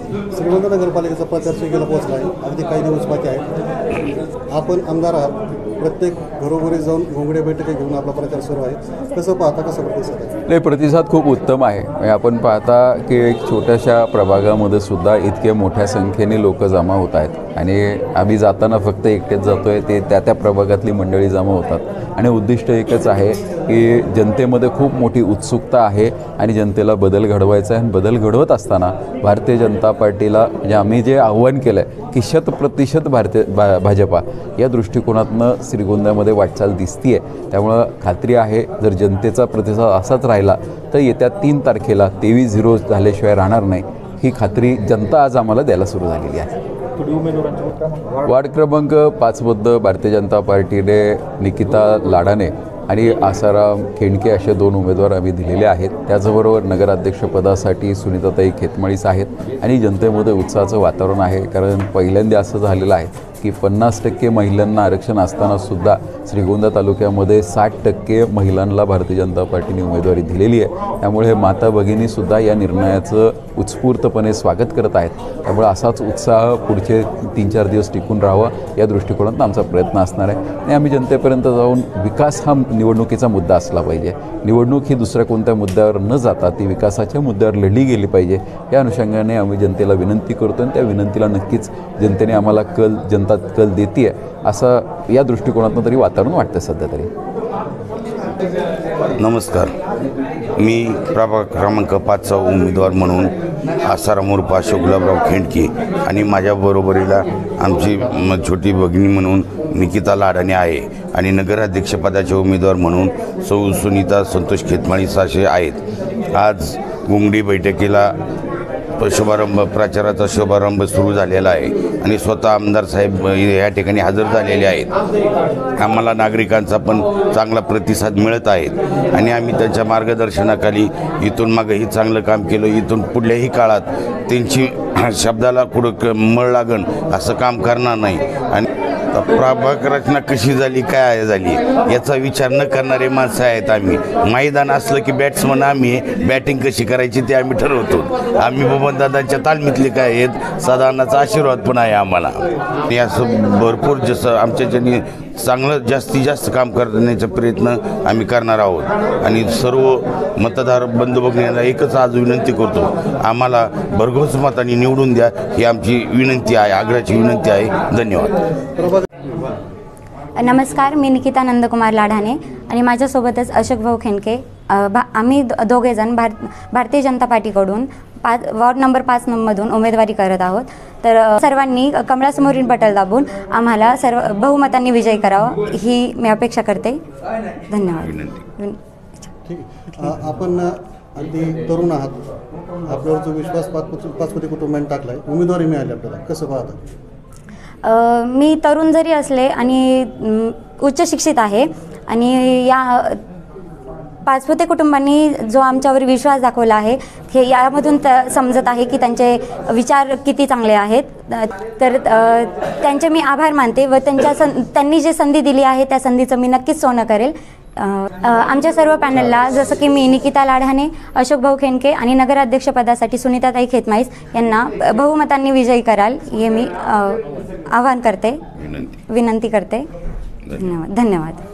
श्रीगोंदा नगरपालिकेचा प्रचार सुगीला पोहोचला आहे. अगदी काही दिवस बाकी आहेत. आपण आमदार आहात. प्रत्येक घरोघरी जाऊन घोंगडे बैठकी घेऊन आपला प्रचार सुरू आहे. कसं पाहता, कसं प्रतिसाद आहे? नाही, प्रतिसाद खूप उत्तम आहे. म्हणजे आपण पाहता की एक छोट्याशा प्रभागामध्ये सुद्धा इतक्या मोठ्या संख्येने लोक जमा होत आहेत आणि आम्ही जाताना फक्त एकटेच जातो आहे, ते त्या प्रभागातली मंडळी जमा होतात आणि उद्दिष्ट एकच आहे की जनतेमध्ये खूप मोठी उत्सुकता आहे आणि जनतेला बदल घडवायचा आहे. आणि बदल घडवत असताना भारतीय जनता पार्टीला म्हणजे आम्ही जे आव्हान केलं आहे की 100% भाजपा या दृष्टिकोनातनं श्रीगोंद्यामध्ये वाटचाल दिसती आहे. त्यामुळं खात्री आहे जर जनतेचा प्रतिसाद असाच राहिला तर येत्या 3 तारखेला 23-0 झाल्याशिवाय राहणार नाही, ही खात्री जनता आज आम्हाला द्यायला सुरू झालेली आहे. वार्ड क्रमांक 5 भारतीय जनता पार्टीने निकिता लाडाने आणि आसाराम खेंडके असे 2 उमेदवार आम्ही दिलेले आहेत. त्याचबरोबर नगराध्यक्षपदासाठी सुनीताताई खेतमाळीस आहेत आणि जनतेमध्ये उत्साहाचं वातावरण आहे. कारण पहिल्यांदा असं झालेलं आहे की 50% महिलांना आरक्षण असतानासुद्धा श्रीगोंदा तालुक्यामध्ये 60% महिलांना भारतीय जनता पार्टीने उमेदवारी दिलेली आहे. त्यामुळे माता भगिनीसुद्धा या निर्णयाचं उत्स्फूर्तपणे स्वागत करत आहेत. त्यामुळे असाच उत्साह पुढचे 3-4 दिवस टिकून राहावा या दृष्टिकोनातून आमचा प्रयत्न असणार आहे. आणि आम्ही जनतेपर्यंत जाऊन विकास हा निवडणुकीचा मुद्दा असला पाहिजे. निवडणूक ही दुसऱ्या कोणत्या मुद्द्यावर न जाता ती विकासाच्या मुद्द्यावर लढली गेली पाहिजे या अनुषंगाने आम्ही जनतेला विनंती करतो आणि त्या विनंतीला नक्कीच जनतेने आम्हाला जनता कल देते आहे असं या दृष्टिकोनातून तरी वातावरण वाटतं सध्या तरी. नमस्कार, मी प्रभाग क्रमांक 5चा उमेदवार म्हणून आसाराम उर्फ अशोक गुलाबराव खेंडके आणि माझ्या बरोबरीला आमची छोटी भगिनी म्हणून निकिता लाडाने आहे आणि नगराध्यक्षपदाचे उमेदवार म्हणून सौ सुनीता संतोष खेतमाळीस असे आहेत. आज घोंगडी बैठकीला प्रचाराचा शुभारंभ सुरू झालेला आहे आणि स्वतः आमदार साहेब या ठिकाणी हजर झालेले आहेत. आम्हाला नागरिकांचा पण चांगला प्रतिसाद मिळत आहेत आणि आम्ही त्यांच्या मार्गदर्शनाखाली इथून मागंही चांगलं काम केलं. इथून पुढल्याही काळात त्यांची शब्दाला कुठं मळ लागण असं काम करणार नाही. आणि प्रभाग रचना कशी झाली, काय झाली याचा विचार न करणारे माणसं आहेत. आम्ही मैदान असलं की बॅट्समन आम्ही बॅटिंग कशी करायची ते आम्ही ठरवतो. आम्ही बबनदादांच्या तालमीतले काय आहेत, सदानाचा आशीर्वाद पण आहे आम्हाला. आणि असं भरपूर जसं आमच्याच्यानी चांगलं जास्तीत जास्त काम करण्याचा प्रयत्न आम्ही करणार आहोत. आणि सर्व मतदार बंधू भगिनींना एकच आज विनंती करतो, आम्हाला भरघोस मताने निवडून द्या ही आमची विनंती आहे, आग्रहाची विनंती आहे. धन्यवाद. नमस्कार, मी निकिता नंदकुमार लाडाने आणि माझ्यासोबतच अशोक भाऊ खेंडके. आम्ही दोघेजण भारतीय जनता पार्टीकडून वॉर्ड नंबर 5 मधून उमेदवारी करत आहोत. तर सर्वांनी कमळासमोरील बटन दाबून आम्हाला बहुमतांनी विजयी करावा ही मी अपेक्षा करते. धन्यवाद. ठीक आहे. आपण अगदी तरुण आहात. आपल्यावर जो विश्वास 5 कोटी कुटुंबांनी टाकला आहे, उमेदवारी मिळाली आपल्याला, कसं पाहता? मी तरुण जरी असले आणि उच्च शिक्षित आहे आणि या पाचपुते कुटुंबांनी जो आमच्यावर विश्वास दाखवला आहे हे यामधून समजत आहे की त्यांचे विचार किती चांगले आहेत. तर त्यांचे मी आभार मानते व त्यांनी जे संधी दिली आहे त्या संधीचं मी नक्कीच सोनं करेल. आमच्या सर्व पॅनलला जसं की मी निकिता लाडाने, अशोक भाऊ खेंडके आणि नगराध्यक्षपदासाठी सुनीताताई खेतमाळीस यांना बहुमतांनी विजयी कराल हे मी आवाहन करते, विनंती करते. धन्यवाद.